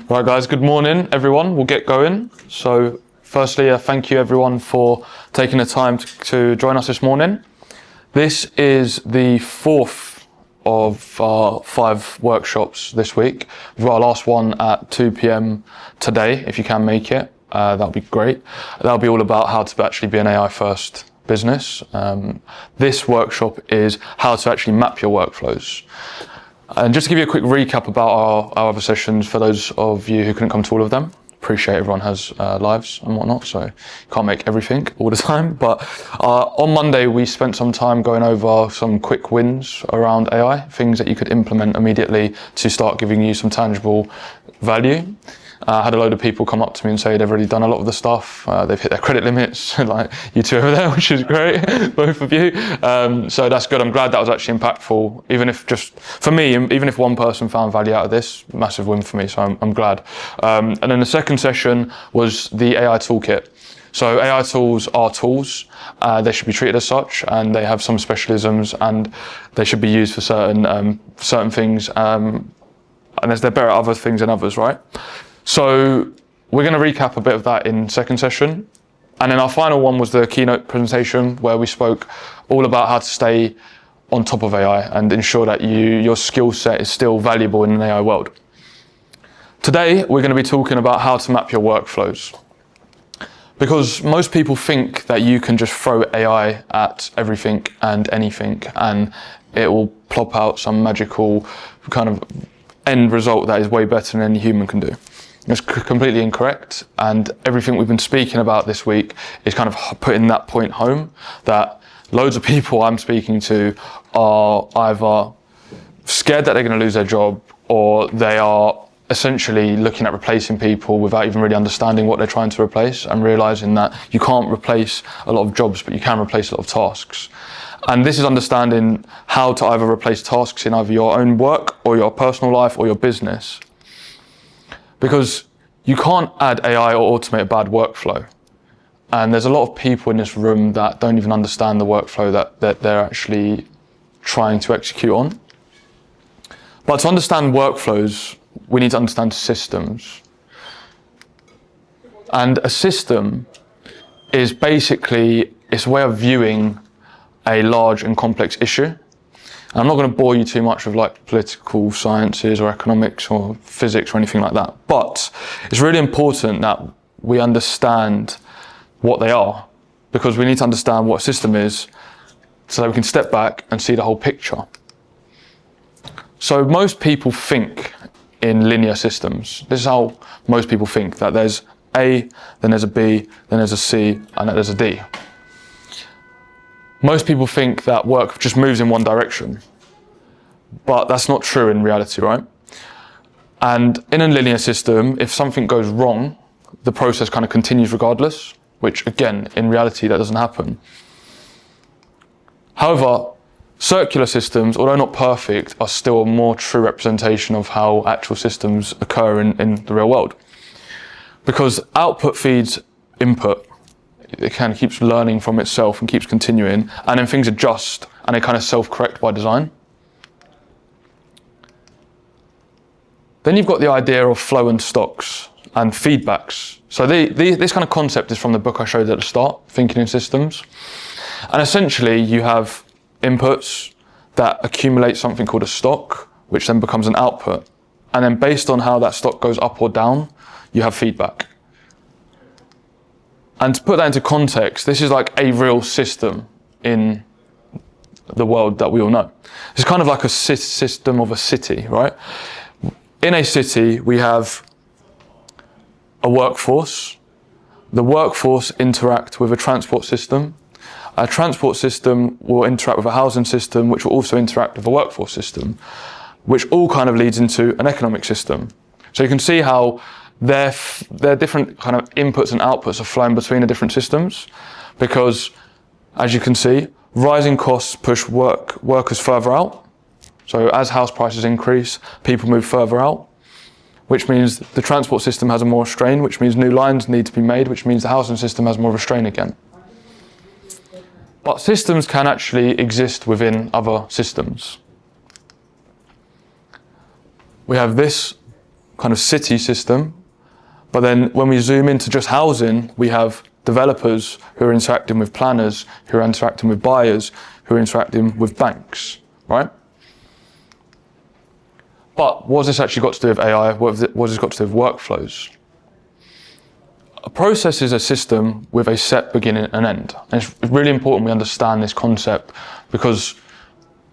Right guys, good morning everyone. We'll get going. So firstly, thank you everyone for taking the time to join us this morning. This is the fourth of our 5 workshops this week. We've got our last one at 2 p.m. today, if you can make it. That'll be great. That'll be all about how to actually be an AI first business. This workshop is how to actually map your workflows. And just to give you a quick recap about our other sessions for those of you who couldn't come to all of them. Appreciate everyone has lives and whatnot, so you can't make everything all the time. But on Monday, we spent some time going over some quick wins around AI, things that you could implement immediately to start giving you some tangible value. I had a load of people come up to me and say they've already done a lot of the stuff. They've hit their credit limits, like you two over there, which is great, both of you. So that's good. I'm glad that was actually impactful. Even if just, for me, even if one person found value out of this, massive win for me, so I'm glad. And then the second session was the AI toolkit. So AI tools are tools. They should be treated as such, and they have some specialisms, and they should be used for certain things. And they're better at other things than others, right? So we're going to recap a bit of that in second session. And then our final one was the keynote presentation, where we spoke all about how to stay on top of AI and ensure that your skill set is still valuable in an AI world. Today, we're going to be talking about how to map your workflows. Because most people think that you can just throw AI at everything and anything, and it will plop out some magical kind of end result that is way better than any human can do. It's completely incorrect, and everything we've been speaking about this week is kind of putting that point home, that loads of people I'm speaking to are either scared that they're going to lose their job, or they are essentially looking at replacing people without even really understanding what they're trying to replace, and realizing that you can't replace a lot of jobs, but you can replace a lot of tasks. And this is understanding how to either replace tasks in either your own work or your personal life or your business. Because you can't add AI or automate a bad workflow. And there's a lot of people in this room that don't even understand the workflow that they're actually trying to execute on. But to understand workflows, we need to understand systems. And a system is basically, it's a way of viewing a large and complex issue. And I'm not going to bore you too much with like political sciences or economics or physics or anything like that, but it's really important that we understand what they are, because we need to understand what a system is so that we can step back and see the whole picture. So most people think in linear systems. This is how most people think, that there's A, then there's a B, then there's a C, and then there's a D. Most people think that work just moves in one direction, but that's not true in reality, right? And in a linear system, if something goes wrong, the process kind of continues regardless, which again, in reality, that doesn't happen. However, circular systems, although not perfect, are still a more true representation of how actual systems occur in the real world. Because output feeds input. It kind of keeps learning from itself and keeps continuing, and then things adjust and they kind of self-correct by design. Then you've got the idea of flow and stocks and feedbacks. So this kind of concept is from the book I showed at the start, Thinking in Systems. And essentially you have inputs that accumulate something called a stock, which then becomes an output. And then based on how that stock goes up or down, you have feedback. And to put that into context, this is like a real system in the world that we all know. It's kind of like a system of a city, right? In a city, we have a workforce. The workforce interact with a transport system. A transport system will interact with a housing system, which will also interact with a workforce system, which all kind of leads into an economic system. So you can see how their different kind of inputs and outputs are flowing between the different systems, because as you can see, rising costs push workers further out. So as house prices increase, people move further out, which means the transport system has a more strain, which means new lines need to be made, which means the housing system has more of a strain again. But systems can actually exist within other systems. We have this kind of city system. But then when we zoom into just housing, we have developers who are interacting with planners, who are interacting with buyers, who are interacting with banks, right? But what has this actually got to do with AI? What has this got to do with workflows? A process is a system with a set beginning and end. And it's really important we understand this concept, because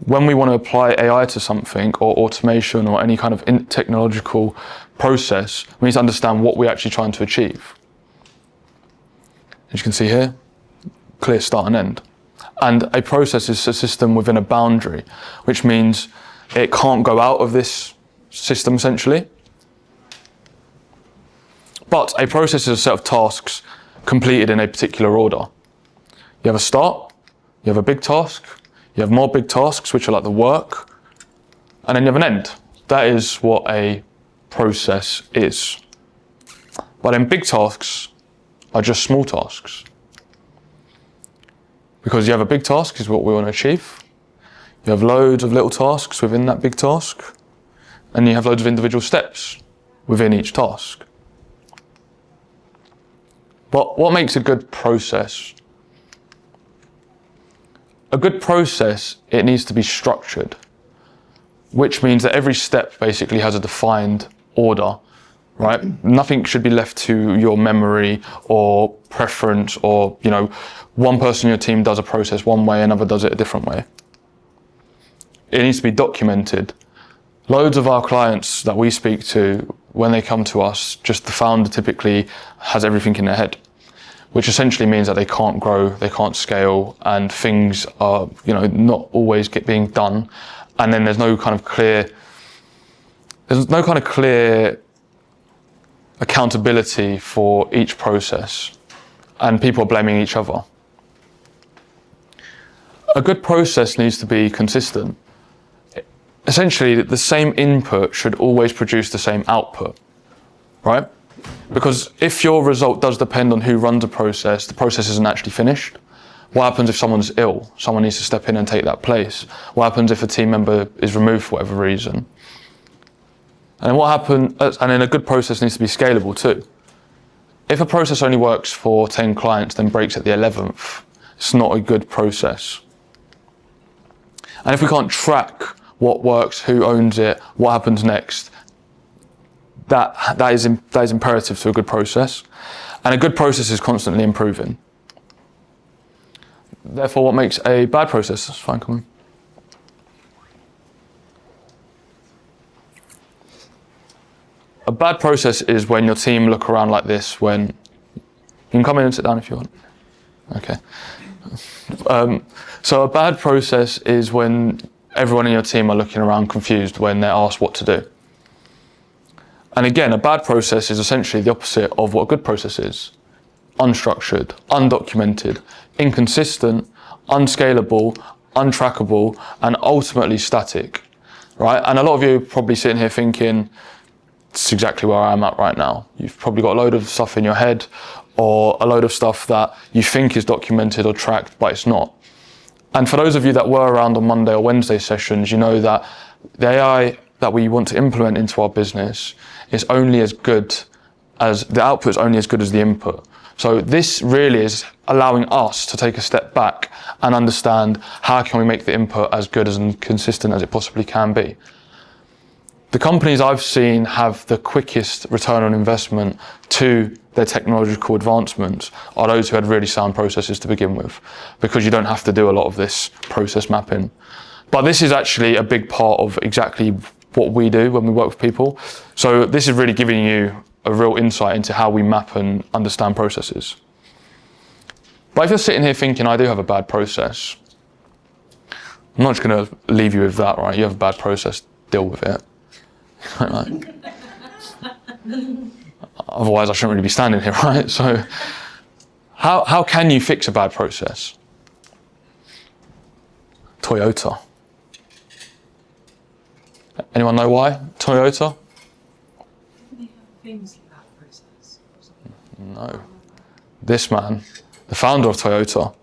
when we want to apply AI to something, or automation, or any kind of technological process, we need to understand what we're actually trying to achieve. As you can see here, clear start and end. And a process is a system within a boundary, which means it can't go out of this system essentially. But a process is a set of tasks completed in a particular order. You have a start, you have a big task, you have more big tasks, which are like the work, and then you have an end. That is what a process is. But then big tasks are just small tasks. Because you have a big task is what we want to achieve. You have loads of little tasks within that big task, and you have loads of individual steps within each task. But what makes a good process? A good process, it needs to be structured, which means that every step basically has a defined order, right? Nothing should be left to your memory or preference, or, you know, one person in your team does a process one way, another does it a different way. It needs to be documented. Loads of our clients that we speak to, when they come to us, just the founder typically has everything in their head, which essentially means that they can't grow, they can't scale, and things are, you know, not always being done. And then there's no kind of clear accountability for each process, and people are blaming each other. A good process needs to be consistent. Essentially, the same input should always produce the same output, right? Because if your result does depend on who runs a process, the process isn't actually finished. What happens if someone's ill? Someone needs to step in and take that place. What happens if a team member is removed for whatever reason? And then a good process needs to be scalable too. If a process only works for 10 clients, then breaks at the 11th, it's not a good process. And if we can't track what works, who owns it, what happens next, that is imperative to a good process. And a good process is constantly improving. Therefore, what makes a bad process? That's fine, come on. A bad process is when your team look around like this, when you can come in and sit down if you want. Okay. So a bad process is when everyone in your team are looking around confused when they're asked what to do. And again, a bad process is essentially the opposite of what a good process is. Unstructured, undocumented, inconsistent, unscalable, untrackable, and ultimately static, right? And a lot of you are probably sitting here thinking, it's exactly where I am at right now. You've probably got a load of stuff in your head, or a load of stuff that you think is documented or tracked, but it's not. And for those of you that were around on Monday or Wednesday sessions, you know that the AI that we want to implement into our business is only as good as the output, is only as good as the input. So this really is allowing us to take a step back and understand how can we make the input as good and consistent as it possibly can be. The companies I've seen have the quickest return on investment to their technological advancements are those who had really sound processes to begin with, because you don't have to do a lot of this process mapping. But this is actually a big part of exactly what we do when we work with people. So this is really giving you a real insight into how we map and understand processes. But if you're sitting here thinking, I do have a bad process, I'm not just going to leave you with that, right? You have a bad process, deal with it. Otherwise I shouldn't really be standing here, right? So how can you fix a bad process? Toyota. Anyone know why? Toyota? They have famously bad process. No. This man, the founder of Toyota,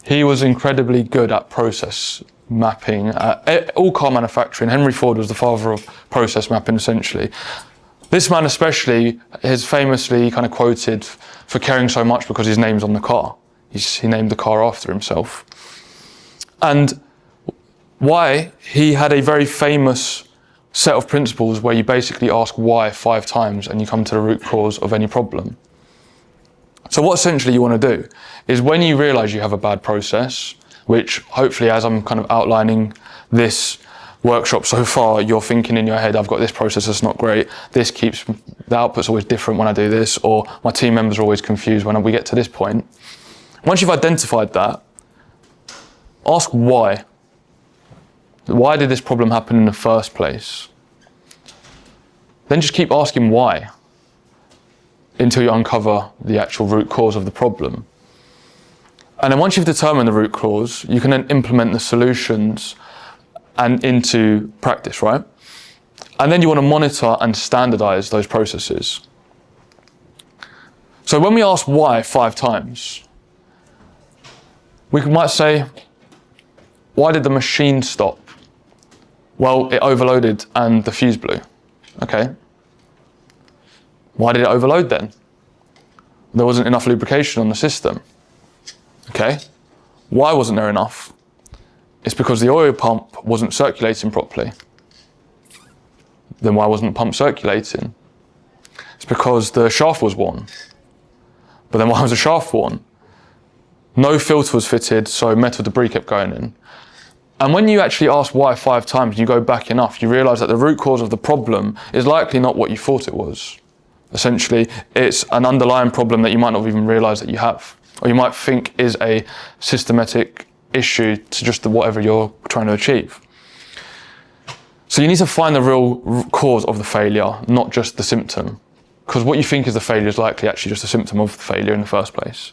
he was incredibly good at process mapping. All car manufacturing. Henry Ford was the father of process mapping, essentially. This man especially is famously kind of quoted for caring so much because his name's on the car. He named the car after himself. And why? He had a very famous set of principles where you basically ask why 5 times and you come to the root cause of any problem. So what essentially you want to do is when you realize you have a bad process, which hopefully as I'm kind of outlining this workshop so far, you're thinking in your head, I've got this process that's not great, the output's always different when I do this, or my team members are always confused when we get to this point. Once you've identified that, ask why. Why did this problem happen in the first place? Then just keep asking why until you uncover the actual root cause of the problem. And then once you've determined the root cause, you can then implement the solutions and into practice, right? And then you want to monitor and standardize those processes. So when we ask why 5 times, we might say, why did the machine stop? Well, it overloaded and the fuse blew. Okay. Why did it overload then? There wasn't enough lubrication on the system. Okay. Why wasn't there enough? It's because the oil pump wasn't circulating properly. Then why wasn't the pump circulating? It's because the shaft was worn. But then why was the shaft worn? No filter was fitted, so metal debris kept going in. And when you actually ask why 5 times, you go back enough, you realize that the root cause of the problem is likely not what you thought it was. Essentially, it's an underlying problem that you might not even realize that you have, or you might think is a systematic issue to just whatever you're trying to achieve. So you need to find the real cause of the failure, not just the symptom, because what you think is the failure is likely actually just a symptom of the failure in the first place.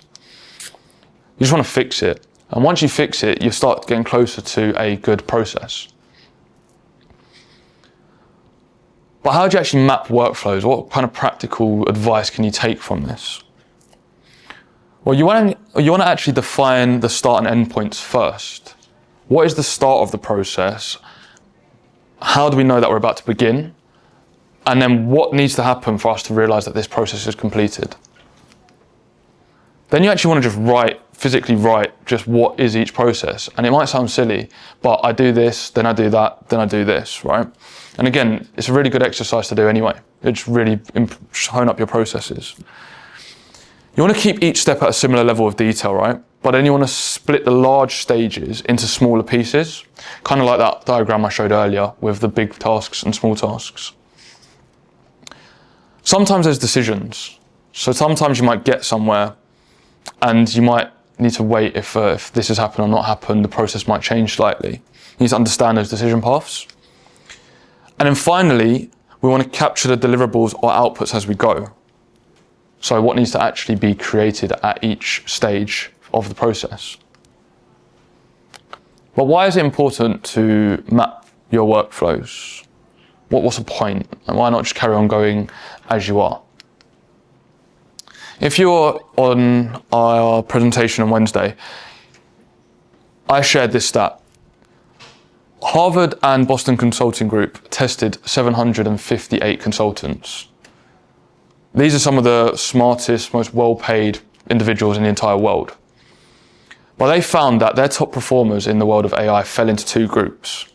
You just want to fix it. And once you fix it, you start getting closer to a good process. But how do you actually map workflows? What kind of practical advice can you take from this? Well, you want to actually define the start and end points first. What is the start of the process? How do we know that we're about to begin? And then what needs to happen for us to realize that this process is completed? Then you actually want to just physically write just what is each process. And it might sound silly, but I do this, then I do that, then I do this, right? And again, it's a really good exercise to do anyway. It's really hone up your processes. You want to keep each step at a similar level of detail, right? But then you want to split the large stages into smaller pieces, kind of like that diagram I showed earlier with the big tasks and small tasks. Sometimes there's decisions. So sometimes you might get somewhere and you might need to wait if this has happened or not happened, the process might change slightly. You need to understand those decision paths. And then finally, we want to capture the deliverables or outputs as we go. So what needs to actually be created at each stage of the process. But why is it important to map your workflows? What's the point? And why not just carry on going as you are? If you're on our presentation on Wednesday, I shared this stat. Harvard and Boston Consulting Group tested 758 consultants. These are some of the smartest, most well-paid individuals in the entire world. But they found that their top performers in the world of AI fell into 2 groups.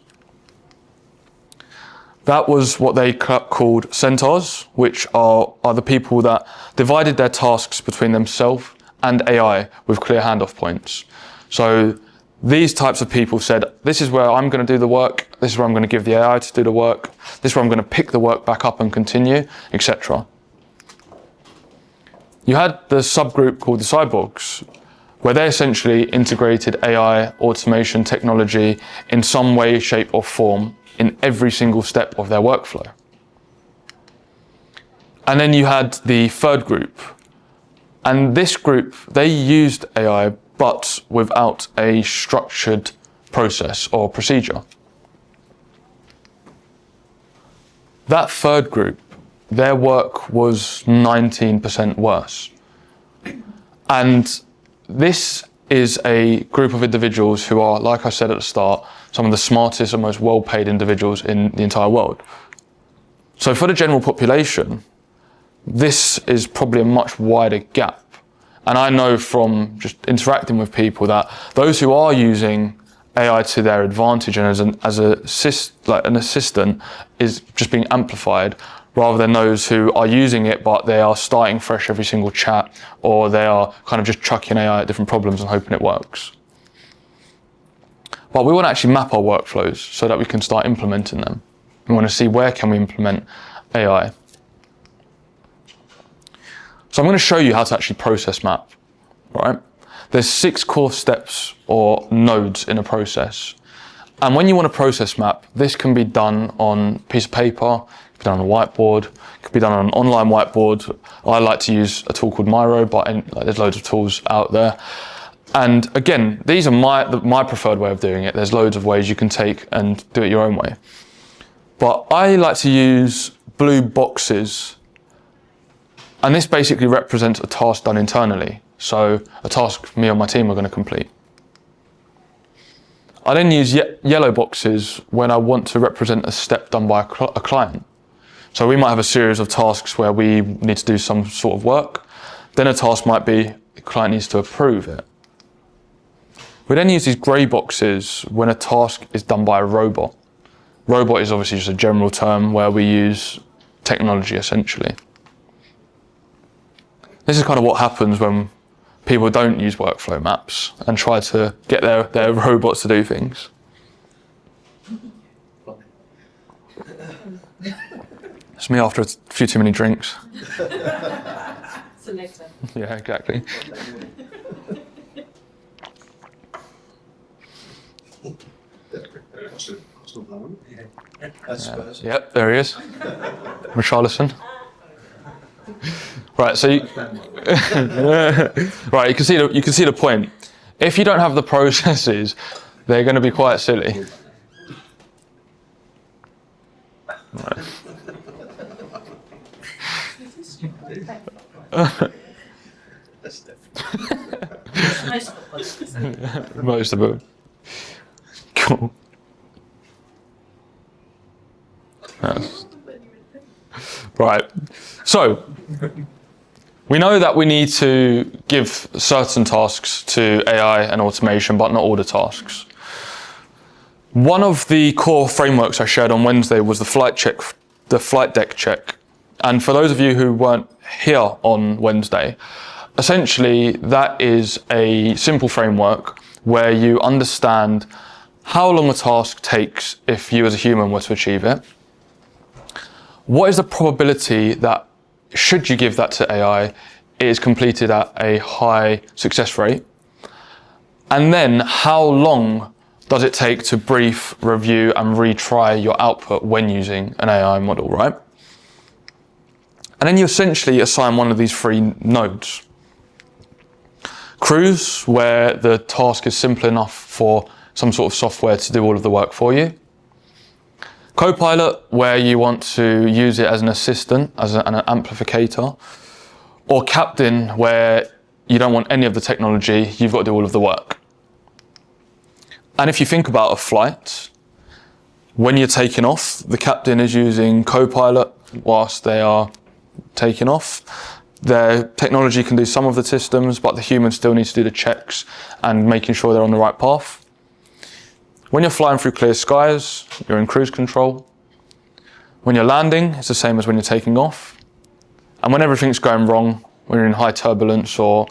That was what they called centaurs, which are the people that divided their tasks between themselves and AI with clear handoff points. So these types of people said, this is where I'm going to do the work, this is where I'm going to give the AI to do the work, this is where I'm going to pick the work back up and continue, etc. You had the subgroup called the cyborgs, where they essentially integrated AI, automation, technology in some way, shape or form in every single step of their workflow. And then you had the third group. And this group, they used AI, but without a structured process or procedure. That third group, their work was 19% worse. And this is a group of individuals who are, like I said at the start, some of the smartest and most well-paid individuals in the entire world. So for the general population, this is probably a much wider gap. And I know from just interacting with people that those who are using AI to their advantage and as an assistant is just being amplified, rather than those who are using it but they are starting fresh every single chat, or they are kind of just chucking AI at different problems and hoping it works. But we want to actually map our workflows so that we can start implementing them. We want to see where can we implement AI. So I'm going to show you how to actually process map, right? There's 6 core steps or nodes in a process. And when you want to process map, this can be done on a piece of paper, it can be done on a whiteboard, it can be done on an online whiteboard. I like to use a tool called Miro, but there's loads of tools out there. And again, these are my preferred way of doing it. There's loads of ways you can take and do it your own way. But I like to use blue boxes. And this basically represents a task done internally. So a task me and my team are going to complete. I then use yellow boxes when I want to represent a step done by a client. So we might have a series of tasks where we need to do some sort of work. Then a task might be the client needs to approve it. We then use these grey boxes when a task is done by a robot. Robot is obviously just a general term where we use technology essentially. This is kind of what happens when people don't use workflow maps and try to get their robots to do things. It's me after a few too many drinks. So later. Yeah, exactly. Yep, there he is. Richarlison. Right, so right, you can see the point. If you don't have the processes, they're going to be quite silly. Right. Most of it. Cool. Yes. Right, so we know that we need to give certain tasks to AI and automation, but not all the tasks. One of the core frameworks I shared on Wednesday was the flight deck check. And for those of you who weren't here on Wednesday, essentially that is a simple framework where you understand how long a task takes if you as a human were to achieve it. What is the probability that, should you give that to AI, it is completed at a high success rate? And then how long does it take to brief, review, and retry your output when using an AI model, right? And then you essentially assign one of these 3 nodes. Cruise, where the task is simple enough for some sort of software to do all of the work for you. Copilot, where you want to use it as an assistant, as an amplificator. Or Captain, where you don't want any of the technology, you've got to do all of the work. And if you think about a flight, when you're taking off, the captain is using Copilot whilst they are taking off. Their technology can do some of the systems, but the human still needs to do the checks and making sure they're on the right path. When you're flying through clear skies, you're in cruise control. When you're landing, it's the same as when you're taking off. And when everything's going wrong, when you're in high turbulence or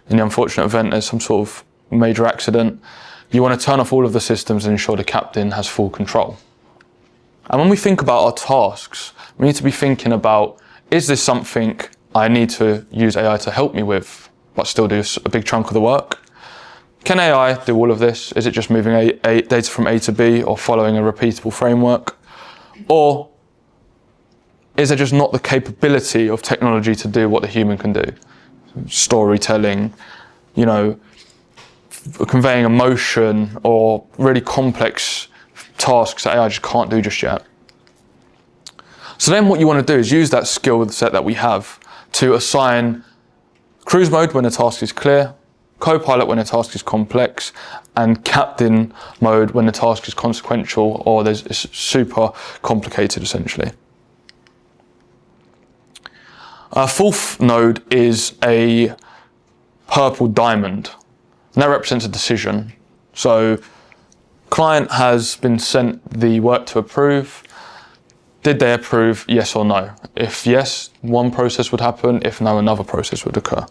in the unfortunate event there's some sort of major accident, you want to turn off all of the systems and ensure the captain has full control. And when we think about our tasks, we need to be thinking about, is this something I need to use AI to help me with, but still do a big chunk of the work? Can AI do all of this? Is it just moving data from A to B or following a repeatable framework? Or is there just not the capability of technology to do what the human can do? Storytelling, conveying emotion, or really complex tasks that AI just can't do just yet. So then what you want to do is use that skill set that we have to assign cruise mode when a task is clear, Copilot when a task is complex, and Captain mode when the task is consequential or it's super complicated essentially. Our fourth node is a purple diamond, and that represents a decision. So client has been sent the work to approve. Did they approve, yes or no? If yes, one process would happen. If no, another process would occur.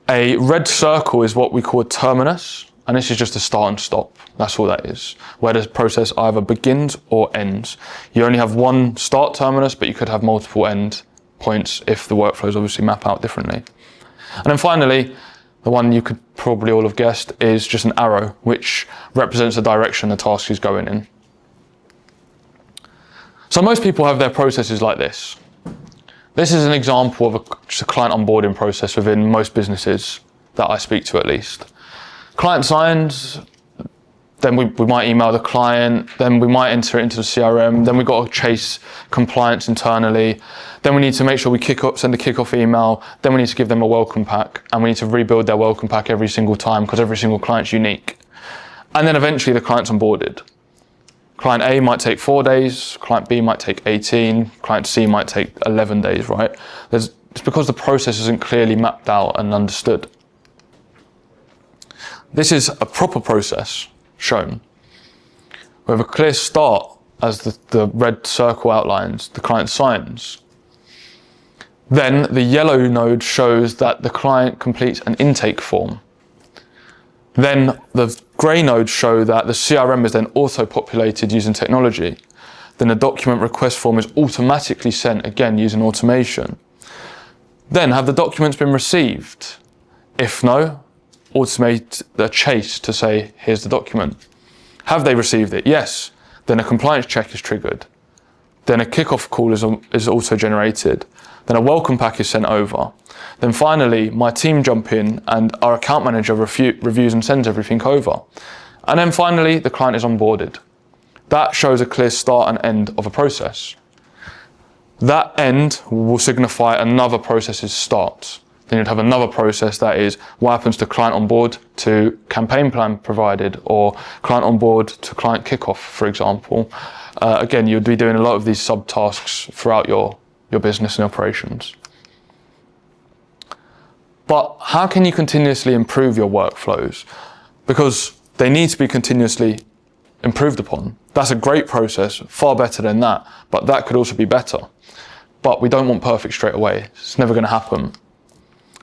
A red circle is what we call a terminus, and this is just a start and stop. That's all that is, where the process either begins or ends. You only have one start terminus, but you could have multiple end points if the workflows obviously map out differently. And then finally, the one you could probably all have guessed is just an arrow, which represents the direction the task is going in. So most people have their processes like this. This is an example of just a client onboarding process within most businesses that I speak to at least. Client signs, then we might email the client, then we might enter it into the CRM, then we've got to chase compliance internally, then we need to make sure we send a kickoff email, then we need to give them a welcome pack, and we need to rebuild their welcome pack every single time because every single client's unique. And then eventually the client's onboarded. Client A might take 4 days, client B might take 18, client C might take 11 days, right? It's because the process isn't clearly mapped out and understood. This is a proper process shown. We have a clear start, as the red circle outlines, the client signs. Then the yellow node shows that the client completes an intake form. Then the grey nodes show that the CRM is then auto-populated using technology. Then the document request form is automatically sent, again using automation. Then have the documents been received? If no, automate the chase to say, here's the document. Have they received it? Yes. Then a compliance check is triggered. Then a kickoff call is also generated. Then a welcome pack is sent over. Then finally, my team jump in and our account manager reviews and sends everything over. And then finally, the client is onboarded. That shows a clear start and end of a process. That end will signify another process's start. Then you'd have another process that is what happens to client on board to campaign plan provided, or client on board to client kickoff, for example. Again, you'd be doing a lot of these subtasks throughout your business and operations. But how can you continuously improve your workflows? Because they need to be continuously improved upon. That's a great process, far better than that, but that could also be better. But we don't want perfect straight away. It's never going to happen.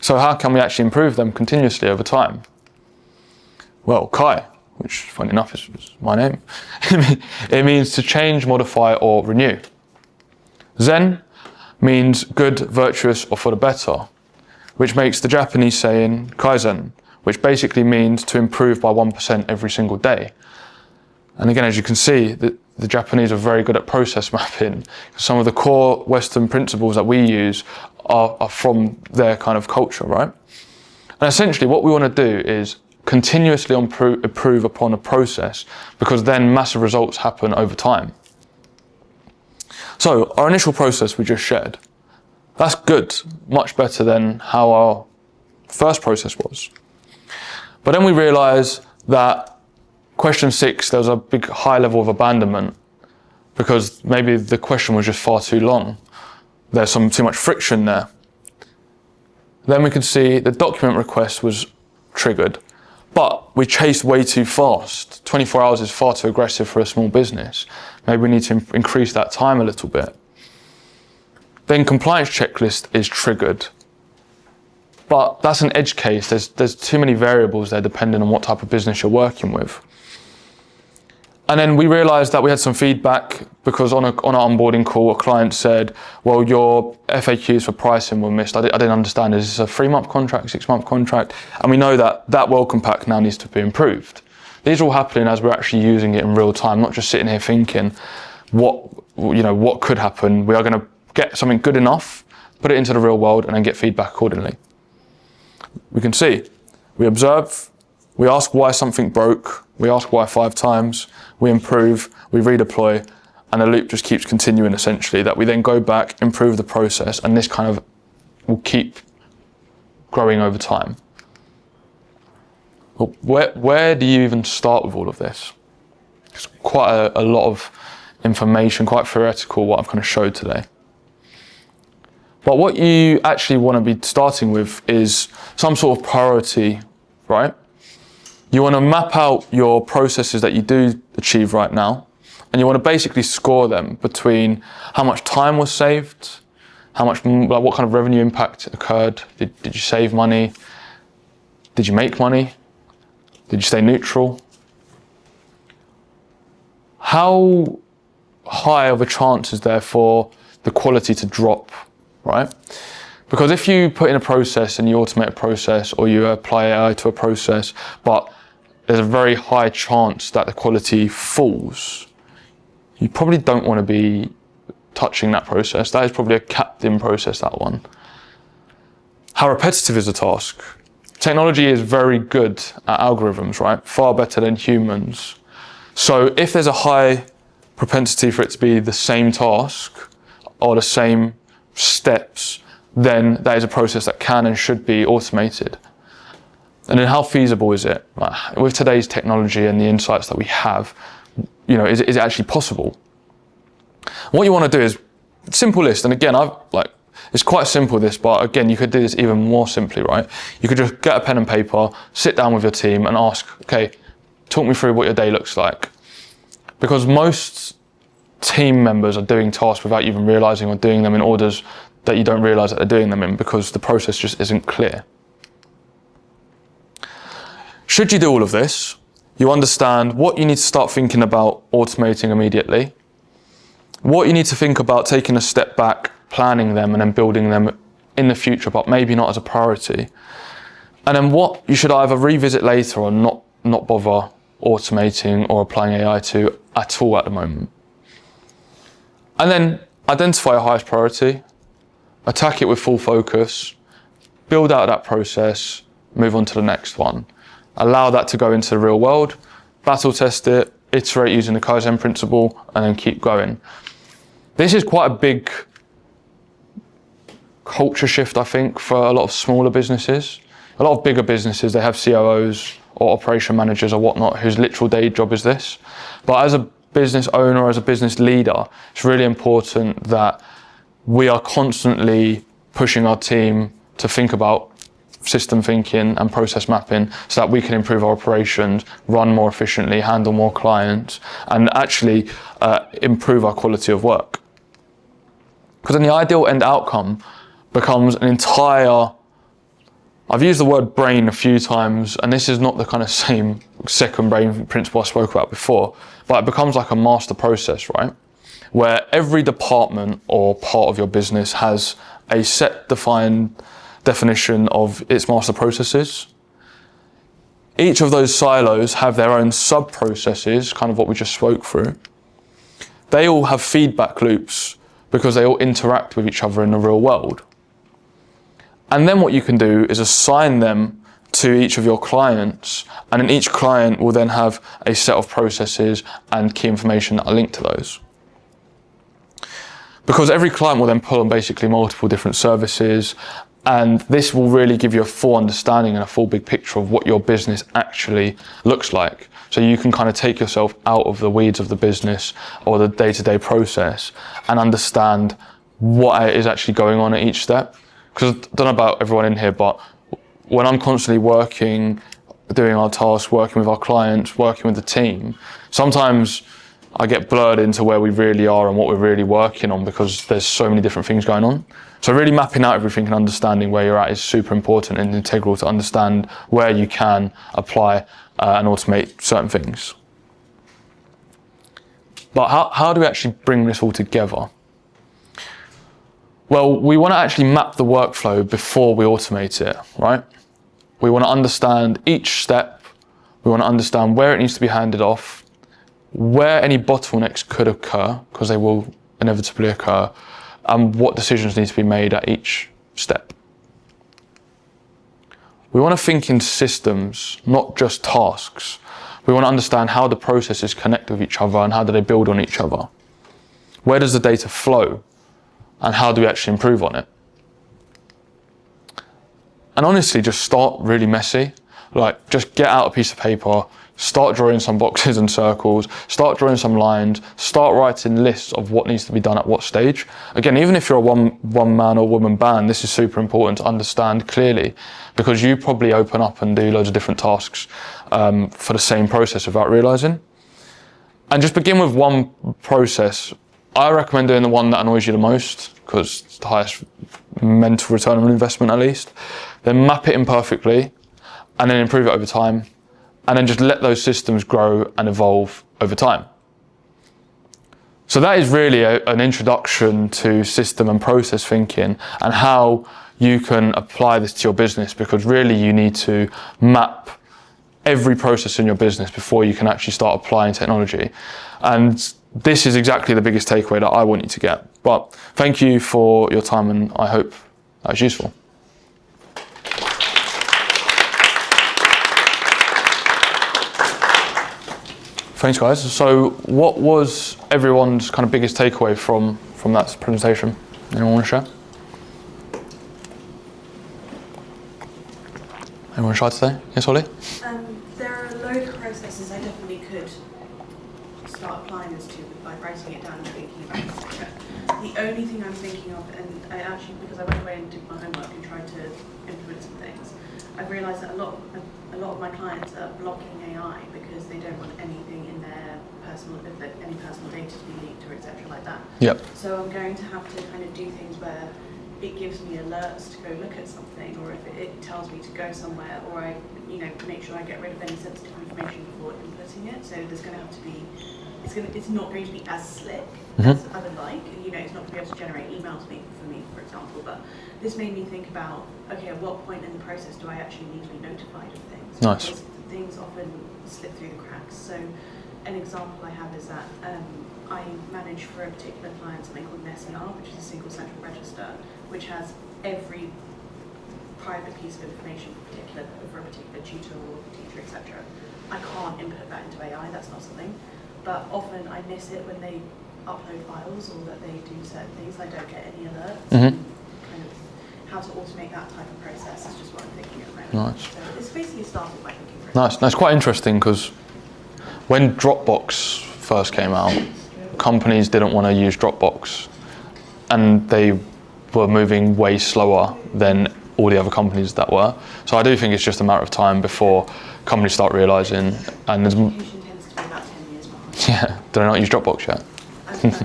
So how can we actually improve them continuously over time? Well, Kai, which funny enough is my name, it means to change, modify, or renew. Zen means good, virtuous, or for the better, which makes the Japanese saying Kaizen, which basically means to improve by 1% every single day. And again, as you can see, the Japanese are very good at process mapping. Some of the core Western principles that we use are from their kind of culture, right? And essentially what we want to do is continuously improve upon a process, because then massive results happen over time. So our initial process we just shared, that's good, much better than how our first process was. But then we realized that question 6, there was a big high level of abandonment because maybe the question was just far too long. There's too much friction there. Then we could see the document request was triggered, but we chased way too fast. 24 hours is far too aggressive for a small business. Maybe we need to increase that time a little bit. Then compliance checklist is triggered, but that's an edge case. There's too many variables there depending on what type of business you're working with. And then we realized that we had some feedback because on our onboarding call, a client said, well, your FAQs for pricing were missed. I didn't understand, is this a 3-month contract, 6-month contract? And we know that welcome pack now needs to be improved. These are all happening as we're actually using it in real time, not just sitting here thinking what could happen. We are going to get something good enough, put it into the real world, and then get feedback accordingly. We can see, we observe, we ask why something broke, we ask why 5 times, we improve, we redeploy, and the loop just keeps continuing essentially, that we then go back, improve the process, and this kind of will keep growing over time. But where do you even start with all of this? It's quite a lot of information, quite theoretical, what I've kind of showed today. But what you actually want to be starting with is some sort of priority, right? You want to map out your processes that you do achieve right now, and you want to basically score them between how much time was saved, what kind of revenue impact occurred, did you save money, did you make money, did you stay neutral? How high of a chance is there for the quality to drop, right? Because if you put in a process and you automate a process or you apply AI to a process, but there's a very high chance that the quality falls, you probably don't want to be touching that process. That is probably a capped-in process, that one. How repetitive is the task? Technology is very good at algorithms, right? Far better than humans. So if there's a high propensity for it to be the same task or the same steps, then that is a process that can and should be automated. And then how feasible is it? With today's technology and the insights that we have, is it actually possible? What you want to do is simple list. And again, it's quite simple this, but again, you could do this even more simply, right? You could just get a pen and paper, sit down with your team and ask, okay, talk me through what your day looks like. Because most team members are doing tasks without even realizing or doing them in orders that you don't realize that they're doing them in because the process just isn't clear. Should you do all of this, you understand what you need to start thinking about automating immediately, what you need to think about taking a step back, planning them and then building them in the future, but maybe not as a priority. And then what you should either revisit later or not bother automating or applying AI to at all at the moment. And then identify your highest priority, attack it with full focus, build out that process, move on to the next one. Allow that to go into the real world, battle test it, iterate using the Kaizen principle, and then keep going. This is quite a big culture shift, I think, for a lot of smaller businesses. A lot of bigger businesses, they have COOs or operation managers or whatnot whose literal day job is this. But as a business owner, as a business leader, it's really important that we are constantly pushing our team to think about system thinking and process mapping so that we can improve our operations, run more efficiently, handle more clients, and actually improve our quality of work. Because then the ideal end outcome becomes an entire, I've used the word brain a few times, and this is not the kind of same second brain principle I spoke about before, but it becomes like a master process, right? Where every department or part of your business has a set defined definition of its master processes. Each of those silos have their own sub-processes, kind of what we just spoke through. They all have feedback loops because they all interact with each other in the real world. And then what you can do is assign them to each of your clients, and then each client will then have a set of processes and key information that are linked to those. Because every client will then pull on basically multiple different services, and this will really give you a full understanding and a full big picture of what your business actually looks like. So you can kind of take yourself out of the weeds of the business or the day-to-day process and understand what is actually going on at each step. Because I don't know about everyone in here, but when I'm constantly working, doing our tasks, working with our clients, working with the team, sometimes I get blurred into where we really are and what we're really working on because there's so many different things going on. So really mapping out everything and understanding where you're at is super important and integral to understand where you can apply and automate certain things. But how do we actually bring this all together? Well, we want to actually map the workflow before we automate it, right? We want to understand each step. We want to understand where it needs to be handed off, where any bottlenecks could occur, because they will inevitably occur, and what decisions need to be made at each step. We want to think in systems, not just tasks. We want to understand how the processes connect with each other and how do they build on each other. Where does the data flow and how do we actually improve on it? And honestly, just start really messy. Like, just get out a piece of paper, start drawing some boxes and circles, start drawing some lines, start writing lists of what needs to be done at what stage. Again, even if you're a one man or woman band, this is super important to understand clearly, because you probably open up and do loads of different tasks for the same process without realizing. And just begin with one process. I recommend doing the one that annoys you the most, because it's the highest mental return on investment at least. Then map it imperfectly, and then improve it over time. And then just let those systems grow and evolve over time. So that is really an introduction to system and process thinking and how you can apply this to your business, because really you need to map every process in your business before you can actually start applying technology. And this is exactly the biggest takeaway that I want you to get. But thank you for your time, and I hope that was useful. Thanks, guys. So what was everyone's kind of biggest takeaway from that presentation? Anyone want to share? Anyone shy today? Yes, Ollie? There are a load of processes I definitely could start applying this to by writing it down and thinking about it, etc. The only thing I'm thinking of, and I actually, because I went away and did my homework and tried to implement some things, I've realised that a lot of my clients are blocking AI because they don't want anything in their any personal data to be leaked or etc. like that. Yep. So I'm going to have to kind of do things where it gives me alerts to go look at something, or if it tells me to go somewhere, or I, make sure I get rid of any sensitive information before inputting it. So there's going to have to be, it's not going to be as slick as I would like. It's not going to be able to generate emails for me, for example. But this made me think about, okay, at what point in the process do I actually need to be notified of things? Nice. Because things often slip through the cracks. So an example I have is that I manage for a particular client something called an SER, which is a single central register, which has every private piece of information for a particular tutor or teacher, etc. I can't input that into AI, that's not something. But often I miss it when they upload files or that they do certain things. I don't get any alerts. Kind of how to automate that type of process is just what I'm thinking at the moment. Nice. So it's basically started by thinking. Nice. That's quite interesting, because when Dropbox first came out, companies didn't want to use Dropbox, and they were moving way slower than all the other companies that were. So I do think it's just a matter of time before companies start realising. And there's Communication tends to be about 10 years behind. yeah, do I not use Dropbox yet?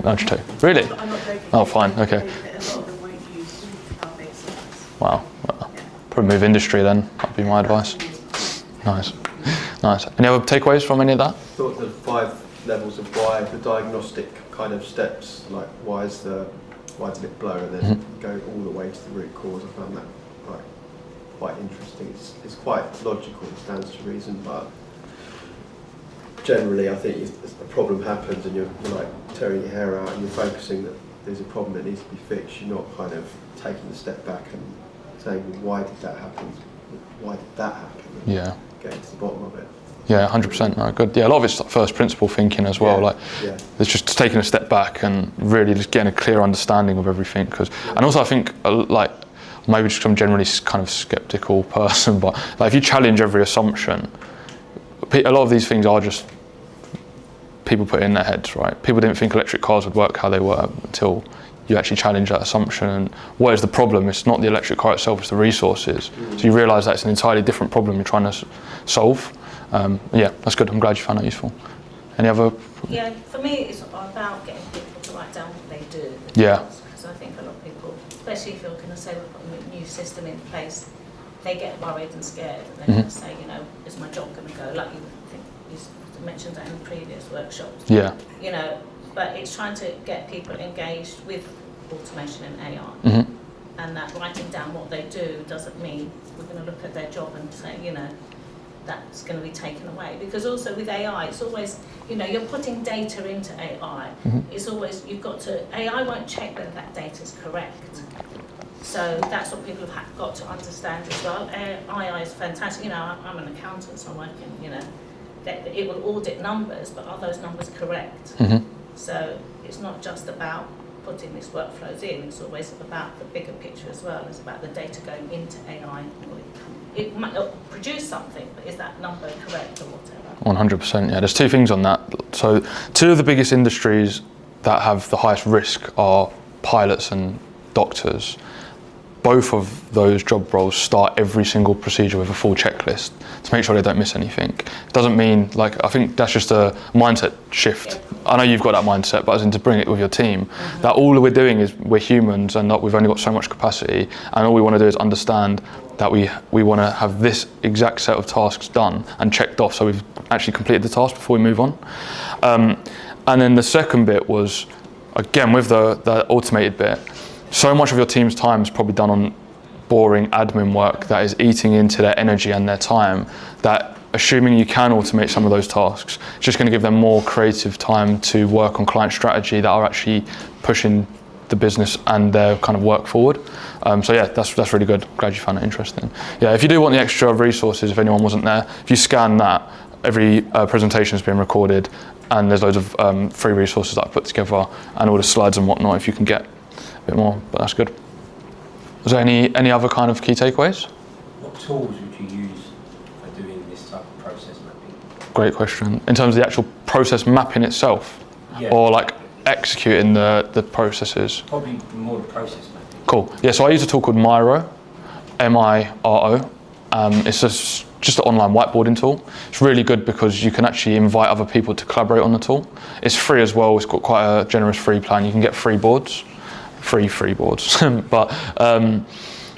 Nudge two. Really? I'm not joking. Oh, fine. Okay. A lot of them won't use cloud-based service. Wow. Well, probably move industry then. That'd be my advice. Nice. Nice. Any other takeaways from any of that? I thought the 5 levels of why, the diagnostic kind of steps, like why did it blow, and then go all the way to the root cause. I found that quite interesting. It's quite logical, it stands to reason, but generally I think if a problem happens and you're like tearing your hair out and you're focusing that there's a problem that needs to be fixed, you're not kind of taking a step back and saying, well, why did that happen? Why did that happen? And Yeah. getting to the bottom of it. Yeah, 100%. No, good. Yeah, a lot of it's like first principle thinking as well. Yeah. It's just taking a step back and really just getting a clear understanding of everything. And also I think maybe just I'm generally kind of skeptical person, but if you challenge every assumption, a lot of these things are just people put it in their heads, right? People didn't think electric cars would work how they were until you actually challenge that assumption. And what is the problem? It's not the electric car itself, it's the resources. So you realise that it's an entirely different problem you're trying to solve. Yeah, that's good. I'm glad you found that useful. Any other? Yeah, for me it's about getting people to write down what they do. Yeah. Because I think a lot of people, especially if you're going to say we've got a new system in place, they get worried and scared, and they're going to say, is my job going to go? Like you mentioned that in previous workshops. Yeah. But it's trying to get people engaged with automation and AI. And that writing down what they do doesn't mean we're going to look at their job and say, that's going to be taken away. Because also with AI, it's always, you're putting data into AI. It's always, AI won't check whether that data is correct. So that's what people have got to understand as well. AI is fantastic. I'm an accountant, so I'm working, that it will audit numbers, but are those numbers correct? So it's not just about putting these workflows in, it's always about the bigger picture as well. It's about the data going into AI. It might not produce something, but is that number correct or whatever? 100%, yeah. There's two things on that. So two of the biggest industries that have the highest risk are pilots and doctors. Both of those job roles start every single procedure with a full checklist to make sure they don't miss anything. It doesn't mean, like, I think that's just a mindset shift. Yeah. I know you've got that mindset, but as in to bring it with your team, that all we're doing is we're humans and that we've only got so much capacity, and all we want to do is understand that we want to have this exact set of tasks done and checked off, so we've actually completed the task before we move on. And then the second bit was, again, with the automated bit, so much of your team's time is probably done on boring admin work that is eating into their energy and their time, that assuming you can automate some of those tasks, it's just going to give them more creative time to work on client strategy that are actually pushing the business and their kind of work forward. So yeah, that's really good. Glad you found it interesting. Yeah, if you do want the extra resources, if anyone wasn't there, if you scan that, every presentation has been recorded, and there's loads of free resources that I put together, and all the slides and whatnot if you can get a bit more, but that's good. Was there any other kind of key takeaways? What tools would you use for doing this type of process mapping? Great question. In terms of the actual process mapping itself, Yeah. or like executing the processes? Probably more the process mapping. Cool. Yeah, so I use a tool called Miro, M-I-R-O. It's just an online whiteboarding tool. It's really good because you can actually invite other people to collaborate on the tool. It's free as well. It's got quite a generous free plan. You can get free boards. Free boards. But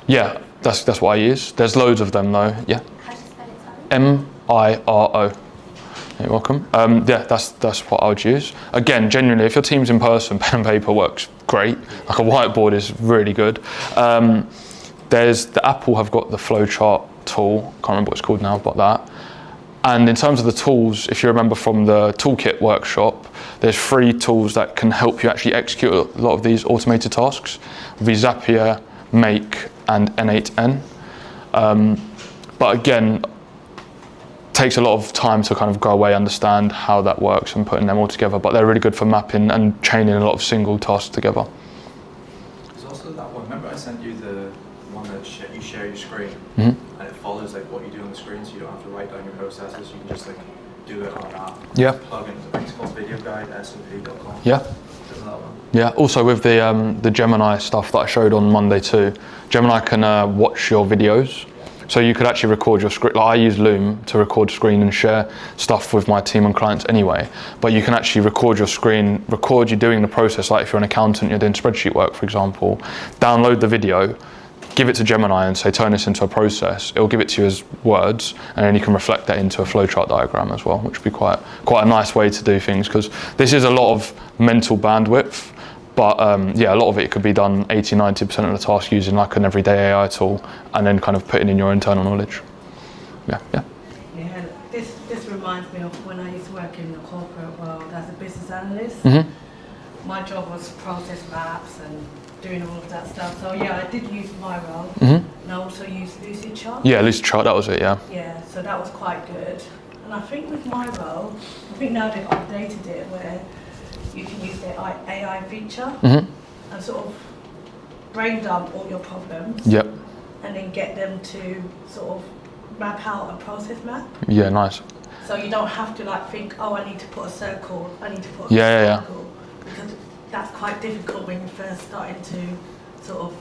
yeah, that's what I use. There's loads of them though. Yeah. How do you spell it, sorry? M-I-R-O. You're welcome. Yeah, that's what I would use. Again, genuinely, if your team's in person, pen and paper works great. Like a whiteboard is really good. There's the Apple have got the flowchart tool. Can't remember what it's called now, but that. And in terms of the tools, if you remember from the toolkit workshop, there's free tools that can help you actually execute a lot of these automated tasks. Zapier, Make, and N8N. But again, takes a lot of time to kind of go away, understand how that works and putting them all together, but they're really good for mapping and chaining a lot of single tasks together. There's also that one, remember I sent you the one that you share your screen, Mhm. and it follows like what you do on the screen, so you don't have to write down your processes, you can just like do it on an app. Yeah. Plug in, I think it's called Video Guide, smp.com. Yeah. Isn't that one? Yeah, also with the Gemini stuff that I showed on Monday too, Gemini can watch your videos. So you could actually record your screen. Like I use Loom to record screen and share stuff with my team and clients anyway. But you can actually record your screen, record you doing the process. Like if you're an accountant, you're doing spreadsheet work, for example, download the video, give it to Gemini and say, turn this into a process. It'll give it to you as words, and then you can reflect that into a flowchart diagram as well, which would be quite a nice way to do things, because this is a lot of mental bandwidth. But yeah, a lot of it could be done 80-90% of the task using like an everyday AI tool, and then kind of putting in your internal knowledge. Yeah. Yeah, this reminds me of when I used to work in the corporate world as a business analyst. Mm-hmm. My job was process maps and doing all of that stuff. So yeah, I did use Miro, Mm-hmm. and I also used Lucidchart. Yeah, Lucidchart, that was it. Yeah. Yeah, so that was quite good. And I think with Miro, I think now they've updated it where you can use the AI feature Mm-hmm. and sort of brain dump all your problems. Yep. And then get them to sort of map out a process map. Yeah, nice. So you don't have to like think, oh, I need to put a circle, I need to put a Yeah. circle. Because that's quite difficult when you're first starting to sort of,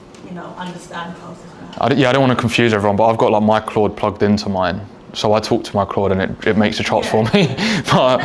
understand process map. I don't want to confuse everyone, but I've got like my Claude plugged into mine. So I talk to my Claude and it makes the charts for me. But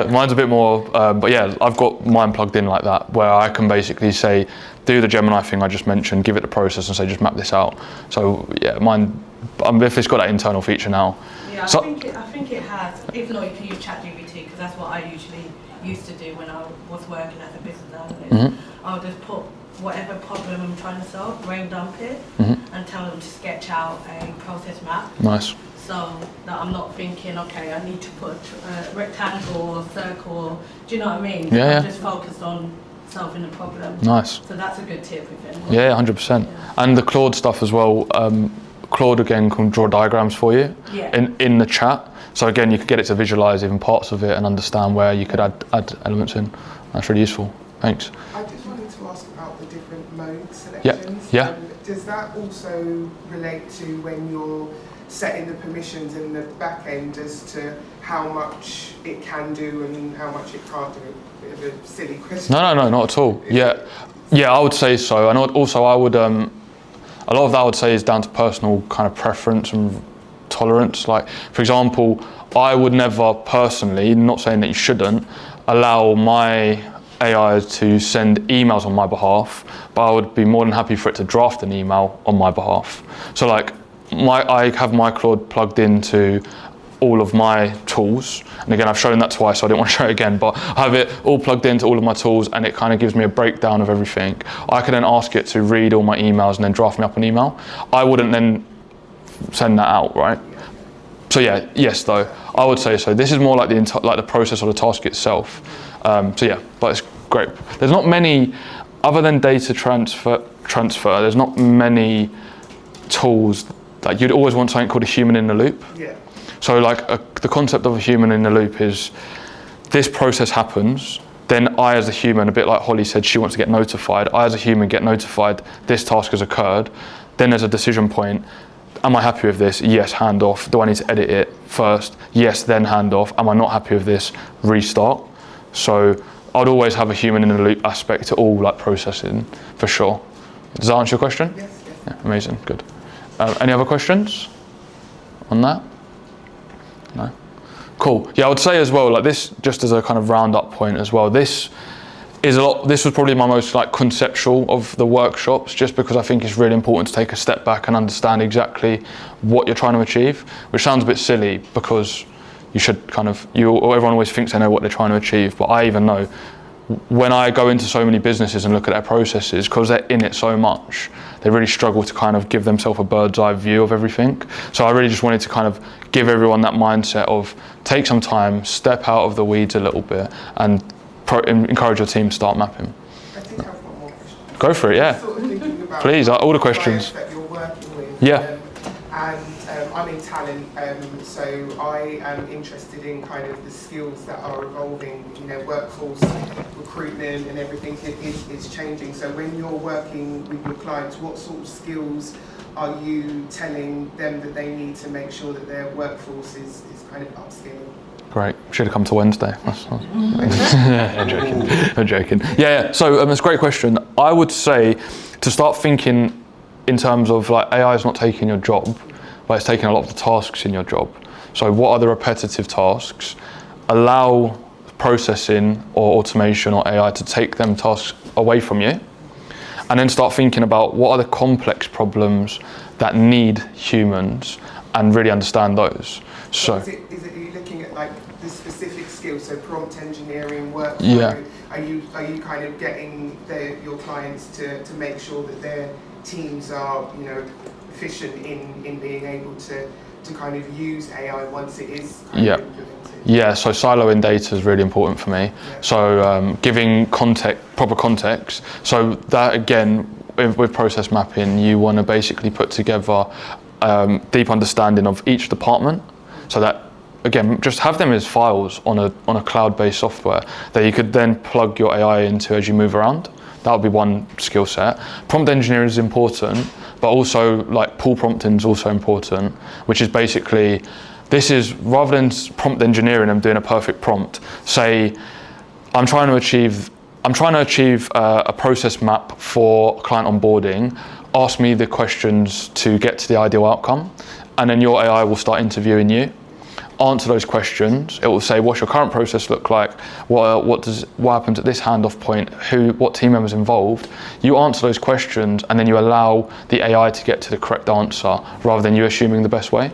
mine's a bit more, but yeah, I've got mine plugged in like that, where I can basically say, do the Gemini thing I just mentioned, give it the process and say, just map this out. So yeah, mine, if it's got that internal feature now. Yeah, So, I think it has, even though you can use ChatGPT, because that's what I usually used to do when I was working as a business analyst. Mm-hmm. I'll just put whatever problem I'm trying to solve, brain dump it, and tell them to sketch out a process map. Nice. So that I'm not thinking, okay, I need to put a rectangle or circle, do you know what I mean? Yeah. I'm just focused on solving the problem. Nice. So that's a good tip with it. Yeah, 100%. And the Claude stuff as well. Claude again can draw diagrams for you in the chat. So again, you could get it to visualize even parts of it and understand where you could add elements in. That's really useful. Thanks. I just wanted to ask about the different mode selections. Yeah. Does that also relate to when you're setting the permissions in the back end as to how much it can do and how much it can't do? A bit of a silly question. No, not at all. Yeah, I would say so. And also I would, a lot of that I would say is down to personal kind of preference and tolerance. Like, for example, I would never personally, not saying that you shouldn't, allow my AI to send emails on my behalf, but I would be more than happy for it to draft an email on my behalf. So like, I have my Claude plugged into all of my tools, and again I've shown that twice, so I didn't want to show it again, but I have it all plugged into all of my tools, and it kind of gives me a breakdown of everything. I can then ask it to read all my emails and then draft me up an email. I wouldn't then send that out, right? So yeah, yes though, I would say so. This is more like the process or the task itself. So yeah, but it's great. There's not many, other than data transfer, there's not many tools. Like, you'd always want something called a human in the loop. Yeah. So like the concept of a human in the loop is this process happens, then I as a human, a bit like Holly said, she wants to get notified. I as a human get notified, this task has occurred. Then there's a decision point. Am I happy with this? Yes, hand off. Do I need to edit it first? Yes, then hand off. Am I not happy with this? Restart. So I'd always have a human in the loop aspect to all like processing, for sure. Does that answer your question? Yes. Yeah, amazing, good. Any other questions on that? No? Cool. Yeah, I would say as well, like this, just as a kind of round-up point as well, this was probably my most like conceptual of the workshops, just because I think it's really important to take a step back and understand exactly what you're trying to achieve, which sounds a bit silly because you should kind of, everyone always thinks they know what they're trying to achieve, but I even know when I go into so many businesses and look at their processes, because they're in it so much, they really struggle to kind of give themselves a bird's eye view of everything. So I really just wanted to kind of give everyone that mindset of take some time, step out of the weeds a little bit, and encourage your team to start mapping. I think I have one more question. Go for it, yeah. Sort of thinking about Please, all the questions. clients that you're working with. Yeah. I'm in talent, so I am interested in kind of the skills that are evolving. You know, workforce recruitment and everything is changing. So when you're working with your clients, what sort of skills are you telling them that they need to make sure that their workforce is kind of upskilling? Great. Should have come to Wednesday. I'm joking. Yeah. So it's a great question. I would say to start thinking in terms of like AI is not taking your job, but it's taking a lot of the tasks in your job. So what are the repetitive tasks? Allow processing or automation or AI to take them tasks away from you, and then start thinking about what are the complex problems that need humans, and really understand those. So is it are you looking at like the specific skills, so prompt engineering, workflow? Yeah. Are you kind of getting your clients to make sure that their teams are, you know, efficient in being able to kind of use AI once it is kind of implemented? Yeah, so siloing data is really important for me. Yeah. So giving proper context. So that again, with process mapping, you want to basically put together deep understanding of each department, so that again, just have them as files on a cloud-based software that you could then plug your AI into as you move around. That would be one skill set. Prompt engineering is important, but also like pull prompting is also important, which is basically, this is rather than prompt engineering and doing a perfect prompt, say, I'm trying to achieve a process map for client onboarding, ask me the questions to get to the ideal outcome, and then your AI will start interviewing you. Answer those questions. It will say, what's your current process look like? What happens at this handoff point? What team members involved? You answer those questions, and then you allow the AI to get to the correct answer rather than you assuming the best way.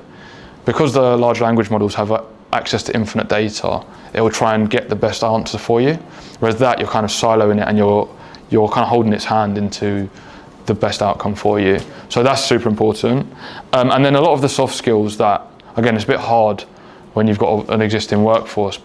Because the large language models have access to infinite data, it will try and get the best answer for you. Whereas that, you're kind of siloing it, and you're kind of holding its hand into the best outcome for you. So that's super important. And then a lot of the soft skills that, again, it's a bit hard when you've got an existing workforce,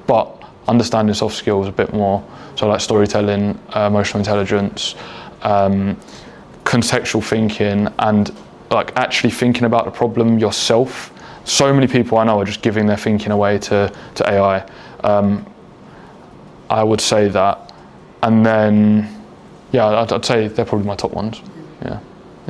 but understanding soft skills a bit more. So like storytelling, emotional intelligence, contextual thinking, and like actually thinking about the problem yourself. So many people I know are just giving their thinking away to AI. I would say that And then, yeah, I'd say they're probably my top ones. Yeah.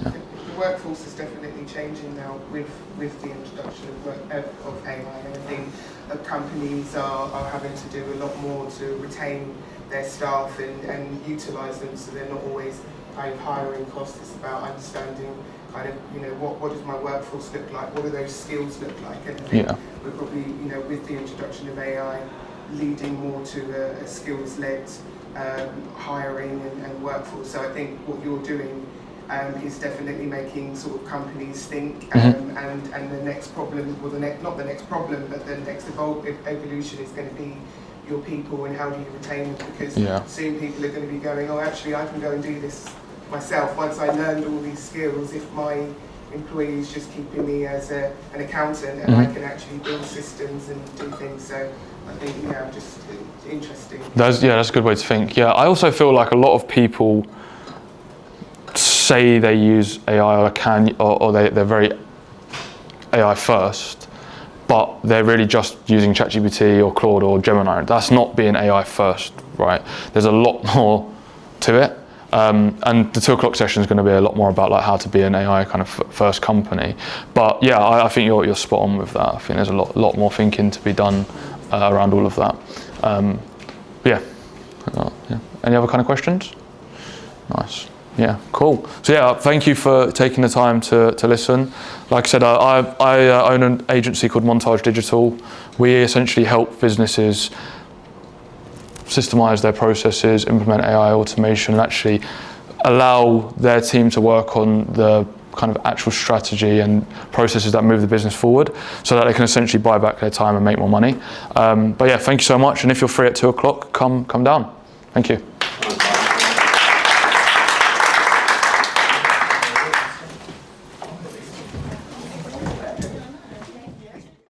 The workforce is definitely changing now with the introduction of AI, and I think that companies are having to do a lot more to retain their staff and utilise them, so they're not always kind of hiring costs. It's about understanding kind of, you know, what does my workforce look like, what do those skills look like, and I think we're probably, you know, with the introduction of AI, leading more to a skills-led hiring and workforce. So I think what you're doing is definitely making sort of companies think, and the next problem, well, not the next problem, but the next evolution is going to be your people and how do you retain them, because soon people are going to be going, oh, actually I can go and do this myself. Once I learned all these skills, if my employee is just keeping me as an accountant, and I can actually build systems and do things. So I think, just interesting. That's a good way to think. Yeah, I also feel like a lot of people say they use AI or they're very AI first, but they're really just using ChatGPT or Claude or Gemini. That's not being AI first, right? There's a lot more to it. And the 2 o'clock session is going to be a lot more about like how to be an AI kind of first company. But yeah, I think you're spot on with that. I think there's a lot more thinking to be done around all of that. Yeah. Any other kind of questions? Nice. Yeah, cool. So yeah, thank you for taking the time to listen. Like I said, I own an agency called Montaj Digital. We essentially help businesses systemize their processes, implement AI automation, and actually allow their team to work on the kind of actual strategy and processes that move the business forward, so that they can essentially buy back their time and make more money. But yeah, thank you so much. And if you're free at 2 o'clock, come down. Thank you.